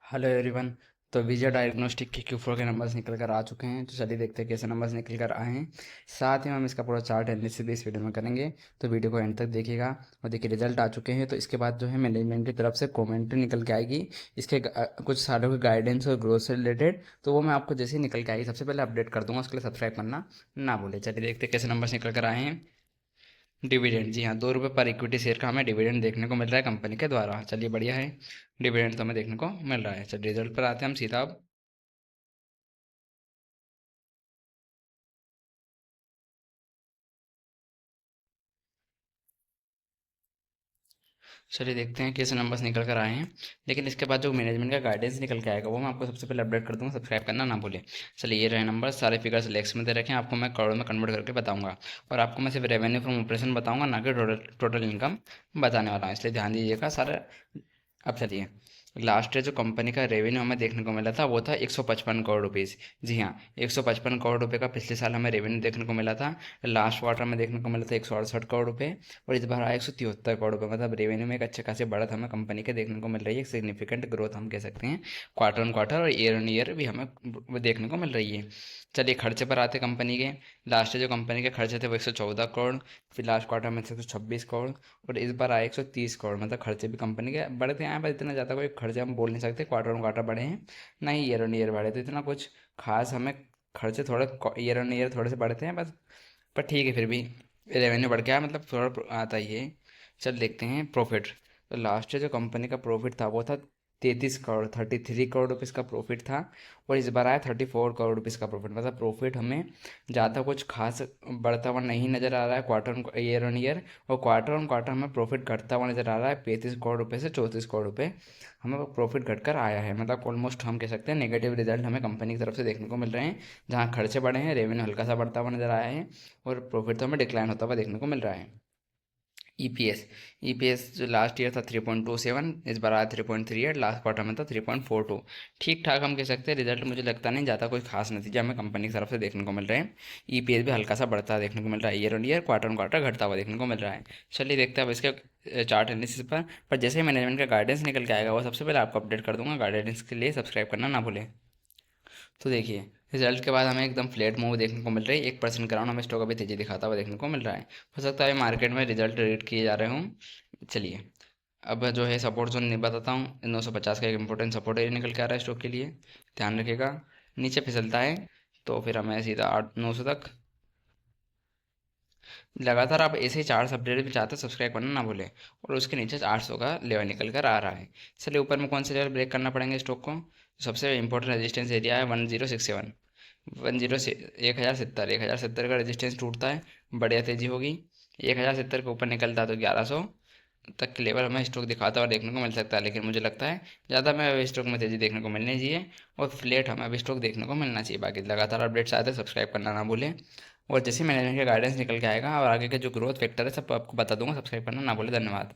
Hello everyone. तो विजय diagnostic के Q4 के नंबर्स निकल कर आ चुके हैं। तो चलिए देखते हैं कैसे नंबर्स निकल कर आए हैं। साथ ही हम इसका पूरा चार्ट एनालिसिस भी इस वीडियो में करेंगे। तो वीडियो को एंड तक देखिएगा। और देखिए रिजल्ट आ चुके हैं। तो इसके बाद जो है मैनेजमेंट की तरफ से कमेंट्री निकल के आएगी इसके कुछ सालों के गाइडेंस और ग्रोथ से रिलेटेड। तो वो मैं आपको जैसे ही निकल के आएगी सबसे पहले अपडेट कर दूंगा। उसके लिए सब्सक्राइब करना ना भूले। चलिए देखते हैं कैसे नंबर्स निकल कर आए हैं। डिविडेंड, जी हाँ, 2 रुपये पर इक्विटी शेयर का हमें डिविडेंड देखने को मिल रहा है कंपनी के द्वारा। चलिए बढ़िया है। डिविडेंड तो हमें देखने को मिल रहा है। चलिए रिजल्ट पर आते हैं हम सीधा अब। चलिए देखते हैं कैसे नंबर्स निकल कर आए हैं। लेकिन इसके बाद जो मैनेजमेंट का गाइडेंस निकल के आएगा वो मैं आपको सबसे पहले अपडेट कर दूंगा। सब्सक्राइब करना ना भूलें। चलिए ये रहे नंबर, सारे फिगर्स लेक्स में दे रखे हैं। आपको मैं करोड़ में कन्वर्ट करके बताऊंगा। और आपको मैं सिर्फ रेवेन्यू फ्रॉम ऑपरेशन बताऊंगा, ना कि टोटल टोटल इनकम बताने वाला हूँ, इसलिए ध्यान दीजिएगा सारा। अब चलिए, लास्ट ईयर जो कंपनी का रेवेन्यू हमें देखने को मिला था वो था 155 करोड़ रुपीज़। जी हाँ, 155 करोड़ रुपए का पिछले साल हमें रेवेन्यू देखने को मिला था। लास्ट क्वार्टर में देखने को मिला था 168 करोड़ रुपए। और इस बार आया 173 करोड़ रुपए। मतलब रेवेन्यू में एक अच्छे खासी बढ़त हमें कंपनी के देखने को मिल रही है। सिग्निफिकेंट ग्रोथ हम कह सकते हैं। क्वार्टर ऑन क्वार्टर और ईयर ऑन ईयर भी हमें वो देखने को मिल रही है। चलिए खर्चे पर आते कंपनी के। लास्ट ईयर जो कंपनी के खर्चे थे वो 114 करोड़। फिर लास्ट क्वार्टर में थे 126 करोड़। और इस बार आए 130 करोड़। मतलब खर्चे भी कंपनी के बढ़े थे। यहाँ पर इतना ज़्यादा कोई खर्चे हम बोल नहीं सकते क्वार्टर ऑन क्वार्टर बढ़े हैं, ना ही ईयर ऑन ईयर बढ़े। तो इतना कुछ खास हमें खर्चे थोड़े ईयर ऑन ईयर थोड़े से बढ़ते हैं बस। पर ठीक है, फिर भी रेवेन्यू बढ़ गया, मतलब थोड़ा आता ही है। चल देखते हैं प्रॉफिट। तो लास्ट ईयर जो कंपनी का प्रॉफिट था वो था 33 करोड़, 33 करोड़ रुपीज़ का प्रॉफिट था। और इस बार आया 34 करोड़ रुपीज़ का प्रॉफिट। मतलब प्रॉफिट हमें ज़्यादा कुछ खास बढ़ता हुआ नहीं नज़र आ रहा है क्वार्टर ईयर ऑन ईयर। और क्वार्टर ऑन क्वार्टर हमें प्रॉफिट घटता हुआ नज़र आ रहा है। 35 करोड़ रुपये से 34 करोड़ रुपये हमें प्रॉफिट घटकर आया है। मतलब ऑलमोस्ट हम कह सकते हैं नेगेटिव रिजल्ट हमें कंपनी की तरफ से देखने को मिल रहे हैं। जहाँ खर्चे बढ़े हैं, रेवेन्यू हल्का सा बढ़ता हुआ नजर आया है। और प्रॉफिट तो हमें डिक्लाइन होता हुआ देखने को मिल रहा है। ईपीएस, ईपीएस जो लास्ट ईयर था 3.27, इस बार आया 3.38। लास्ट क्वार्टर में था 3.42। ठीक ठाक हम कह सकते हैं रिजल्ट। मुझे लगता नहीं ज़्यादा कोई खास नतीजा हमें कंपनी की तरफ से देखने को मिल रहे हैं। ईपीएस भी हल्का सा बढ़ता देखने को मिल रहा है। Year on year quarter on quarter घटता हुआ देखने को मिल रहा है। चलिए देखते हैं अब इसके चार्ट एनालिसिस पर जैसे ही मैनेजमेंट का गाइडेंस निकल के आएगा वो सबसे पहले आपको अपडेट कर दूंगा। गाइडेंस के लिए सब्सक्राइब करना ना भूलें। तो देखिए, रिजल्ट के बाद हमें एकदम फ्लैट मूव देखने को मिल रही है। 1% ग्राउंड हमें स्टॉक अभी तेजी दिखाता हुआ देखने को मिल रहा है। हो सकता है मार्केट में रिजल्ट रीड किए जा रहे हों। चलिए अब जो है सपोर्ट जोन नहीं बताता हूँ। 950 का एक इंपॉर्टेंट सपोर्ट एरिया निकल के आ रहा है स्टॉक के लिए, ध्यान रखिएगा। नीचे फिसलता है तो फिर हमें सीधा 8 900 तक लगातार आप ऐसे ही चार्ट अपडेट भी चाहते हैं, सब्सक्राइब करना ना भूलें। और उसके नीचे 800 का लेवल निकल कर आ रहा है। चलिए ऊपर में कौन से लेवल ब्रेक करना पड़ेंगे स्टॉक को। सबसे इंपॉर्टेंट रेजिस्टेंस एरिया है 1067। 10 से 1070, 1070 का रेजिस्टेंस टूटता है बढ़िया तेजी होगी। 1070 के ऊपर निकलता है तो 1100 तक के लेवल हमें स्टॉक दिखाता हुआ देखने को मिल सकता है। लेकिन मुझे लगता है ज़्यादा हमें अभी स्टॉक में तेजी देखने को मिलनी चाहिए। और फ्लेट हमें अभी स्टॉक देखने को मिलना चाहिए। बाकी लगातार अपडेट्स आते हैं, सब्सक्राइब करना ना भूलें। और जैसे मैनेजमेंट का गाइडेंस निकल के आएगा और आगे के जो ग्रोथ फैक्टर है सब आपको बता दूंगा। सब्सक्राइब करना ना भूलें। धन्यवाद।